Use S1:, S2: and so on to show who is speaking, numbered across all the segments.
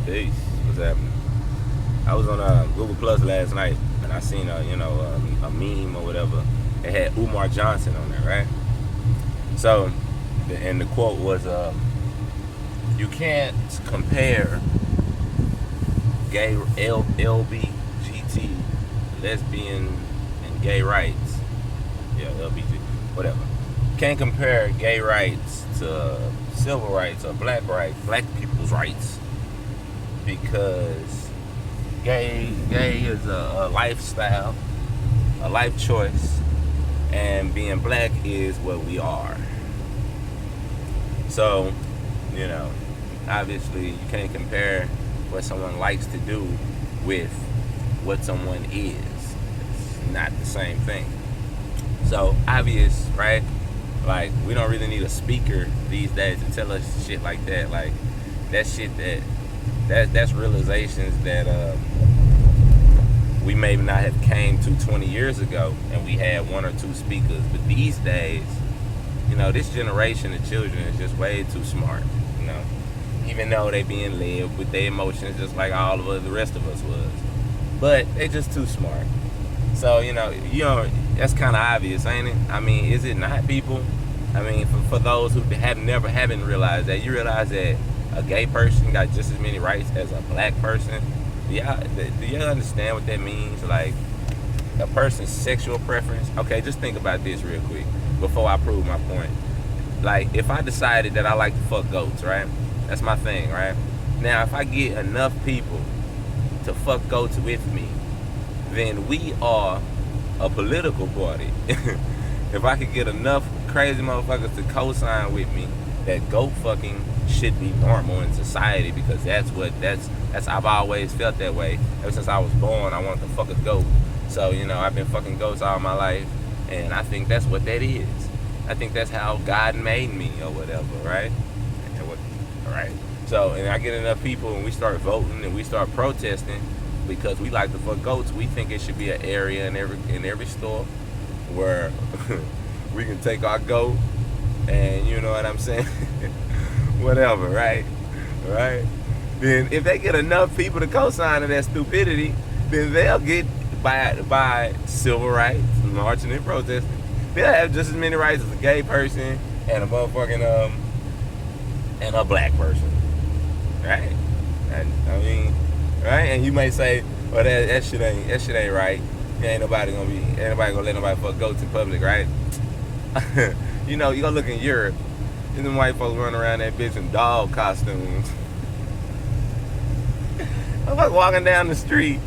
S1: Peace. What's happening? I was on Google Plus last night, and I seen a meme or whatever. It had Umar Johnson on there, right? So, and the quote was, "You can't compare gay LBGT, lesbian, and gay rights. Yeah, LBG, whatever. Can't compare gay rights to civil rights or black people's rights, because gay is a lifestyle, a life choice, and being black is what we are. So, obviously you can't compare what someone likes to do with what someone is. It's not the same thing. So obvious, right? Like, we don't really need a speaker these days to tell us shit like that. Like, that's shit that's realizations that we may not have came to 20 years ago, and we had one or two speakers. But these days, this generation of children is just way too smart. Even though they being led with their emotions just like all of us, the rest of us was, but they just too smart. So that's kind of obvious, ain't it? I mean, is it not, people? I mean, for those who haven't realized that, you realize that a gay person got just as many rights as a black person. Do you understand what that means? Like, a person's sexual preference. Okay, just think about this real quick before I prove my point. Like, if I decided that I like to fuck goats, right? That's my thing, right? Now, if I get enough people to fuck goats with me, then we are a political party. If I could get enough crazy motherfuckers to co-sign with me that goat fucking should be normal in society, because that's I've always felt that way. Ever since I was born, I wanted to fuck a goat. So, I've been fucking goats all my life, and I think that's what that is. I think that's how God made me, or whatever, right? Right. So, and I get enough people, and we start voting and we start protesting because we like to fuck goats. We think it should be an area in every store where we can take our goat, and you know what I'm saying? Whatever, right? Right? Then if they get enough people to co-sign to that stupidity, then they'll get by civil rights, marching and protesting. They'll have just as many rights as a gay person and a motherfucking and a black person, right? And I mean, right? And you may say, well, that shit ain't right. Ain't nobody gonna let nobody fuck goats in public, right? You go look in Europe, and them white folks running around that bitch in dog costumes. I'm like walking down the street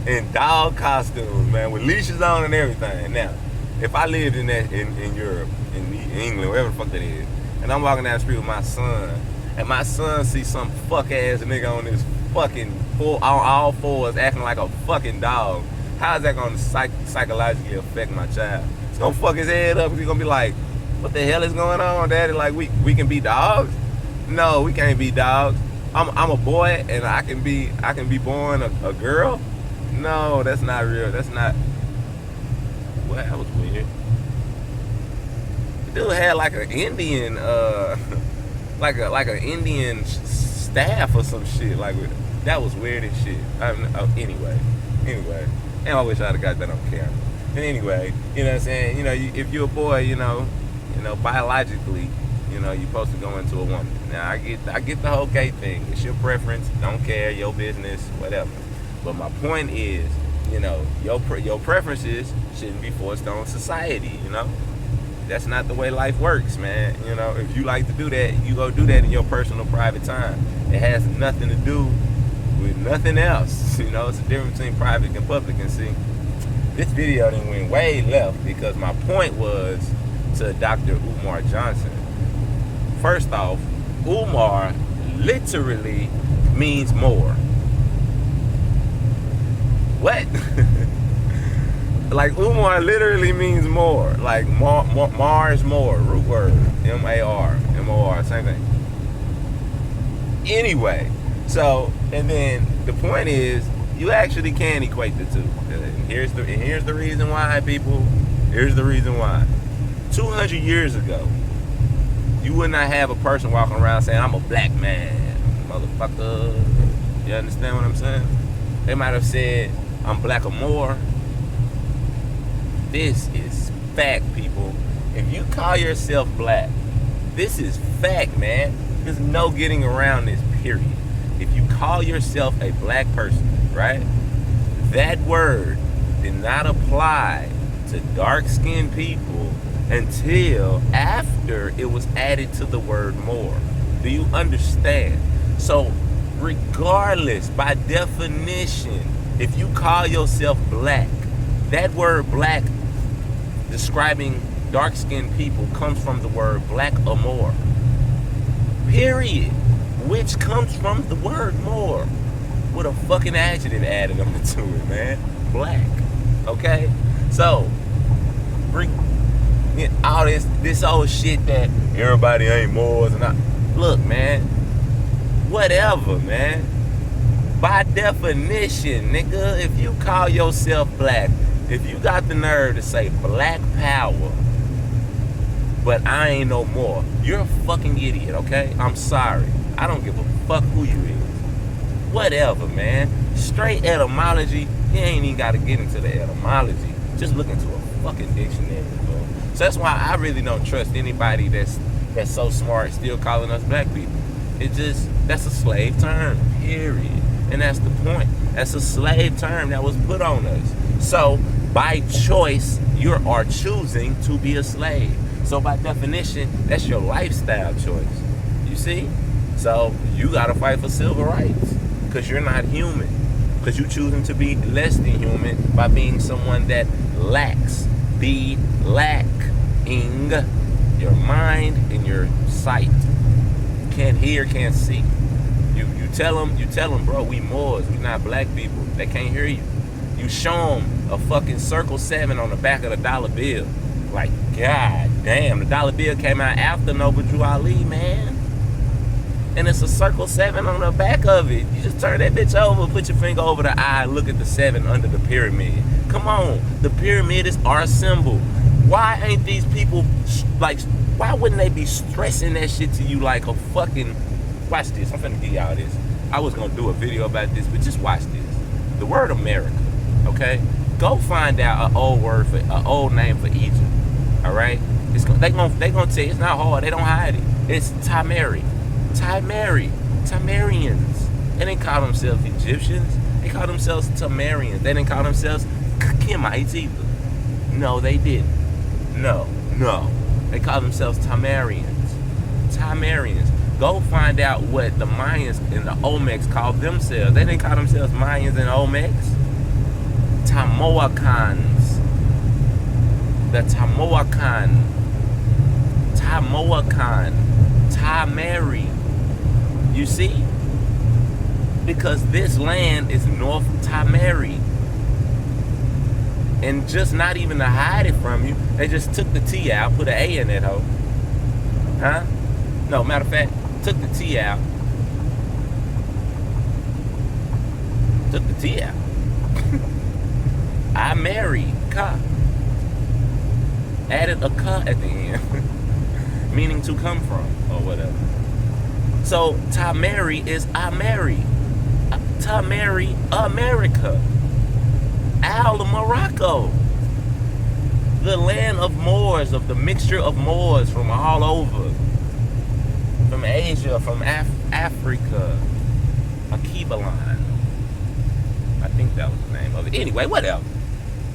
S1: in dog costumes, man, with leashes on and everything. Now, if I lived in Europe, in England, wherever the fuck that is, and I'm walking down the street with my son, and my son sees some fuck ass nigga on this fucking on all fours acting like a fucking dog, how is that gonna psychologically affect my child? It's gonna fuck his head up, because he's gonna be like, what the hell is going on, daddy? Like, we can be dogs? No, we can't be dogs. I'm a boy, and I can be born a girl? No, that's not real. That's not. Well, that was weird. The dude had like an Indian, like an Indian staff or some shit. Like, that was weird as shit. Anyway, and I wish I'd have got that on camera. But anyway, you know what I'm saying? If you're a boy, biologically, you're supposed to go into a woman. Now, I get the whole gay thing. It's your preference. Don't care. Your business. Whatever. But my point is, your preferences shouldn't be forced on society. That's not the way life works, man. If you like to do that, you go do that in your personal private time. It has nothing to do with nothing else. It's a difference between private and public. And see, this video then went way left, because my point was to Dr. Umar Johnson. First off, Umar literally means more. What? Like, Umar literally means more. Like, Mars, more, root word, M-A-R, M-O-R, same thing. Anyway, so, and then the point is, you actually can equate the two. And here's the reason why, people. Here's the reason why. 200 years ago, you would not have a person walking around saying, I'm a black man, motherfucker. You understand what I'm saying? They might have said, I'm black or Moor. This is fact, people. If you call yourself black, this is fact, man. There's no getting around this, period. If you call yourself a black person, right? That word did not apply to dark-skinned people until after it was added to the word Moor. Do you understand? So, regardless, by definition, if you call yourself black, that word black describing dark-skinned people comes from the word black or Moor. Period. Which comes from the word Moor. With a fucking adjective added onto it, man. Black. Okay? So, all this old shit that everybody ain't Moors and look, man. Whatever, man. By definition, nigga, if you call yourself black, if you got the nerve to say black power, but I ain't no more, you're a fucking idiot, okay? I'm sorry. I don't give a fuck who you is. Whatever, man. Straight etymology, you ain't even got to get into the etymology. Just look into a fucking dictionary, bro. So that's why I really don't trust anybody that's so smart still calling us black people. That's a slave term, period. And that's the point. That's a slave term that was put on us. So, by choice, you are choosing to be a slave. So, by definition, that's your lifestyle choice. You see? So, you gotta fight for civil rights. Because you're not human. Because you're choosing to be less than human by being someone that lacks. Be lacking your mind and your sight. Can't hear, can't see. You tell them, bro, we Moors, we not black people. They can't hear you. You show them a fucking circle 7 on the back of the dollar bill. Like, god damn, the dollar bill came out after Noble Drew Ali, man. And it's a circle 7 on the back of it. You just turn that bitch over, put your finger over the eye, look at the 7 under the pyramid. Come on, the pyramid is our symbol. Why ain't these people, like, why wouldn't they be stressing that shit to you like a fucking... Watch this, I'm finna give y'all this. I was gonna do a video about this, but just watch this. The word America, okay? Go find out an old name for Egypt, all right? They gonna tell you it's not hard. They don't hide it. It's Tamari, Tamarians. They didn't call themselves Egyptians. They call themselves Tamarians. They didn't call themselves Kemites either. No, they didn't. No. They call themselves Tamarians. Go find out what the Mayans and the Olmecs called themselves. They didn't call themselves Mayans and Olmecs. Tamoacans. The Tamoacan. Tamari. You see? Because this land is North Tamari. And just not even to hide it from you, they just took the T out, put an A in that hoe. Huh? No, matter of fact, took the T out. Took the T out. I married ka. Added a ka at the end. Meaning to come from, or whatever. So, Tamari is I marry. Tamari, America. Al Morocco. The land of Moors, of the mixture of Moors from all over. From Asia, from Africa. Akibalan. I think that was the name of it. Anyway, whatever.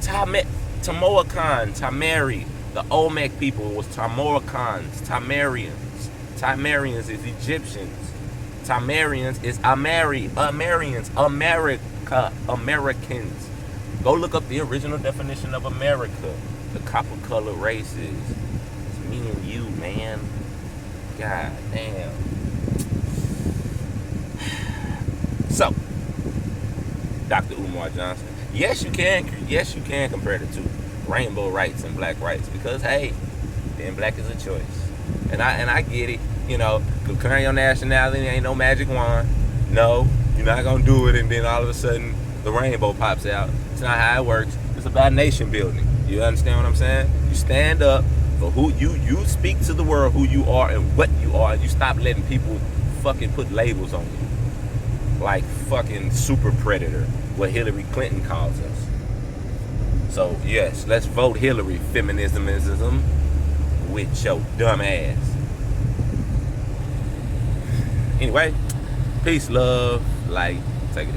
S1: Tamoacan, Tamari. The Olmec people was Tamoacans, Tamarians. Tamarians is Egyptians. Tamarians is Amerians, Americans. Go look up the original definition of America. The copper-colored races. It's me and you, man. God damn. So, Dr. Umar Johnson. Yes, you can compare the two. Rainbow rights and black rights. Because, hey, being black is a choice. And I get it. You know, declaring your nationality ain't no magic wand. No, you're not going to do it and then all of a sudden the rainbow pops out. It's not how it works. It's about nation building. You understand what I'm saying? You stand up for who you speak to the world who you are and what you are, and you stop letting people fucking put labels on you. like fucking super predator, what Hillary Clinton calls us. So yes, let's vote Hillary, feminism with your dumb ass. Anyway, peace, love, light. Take it easy.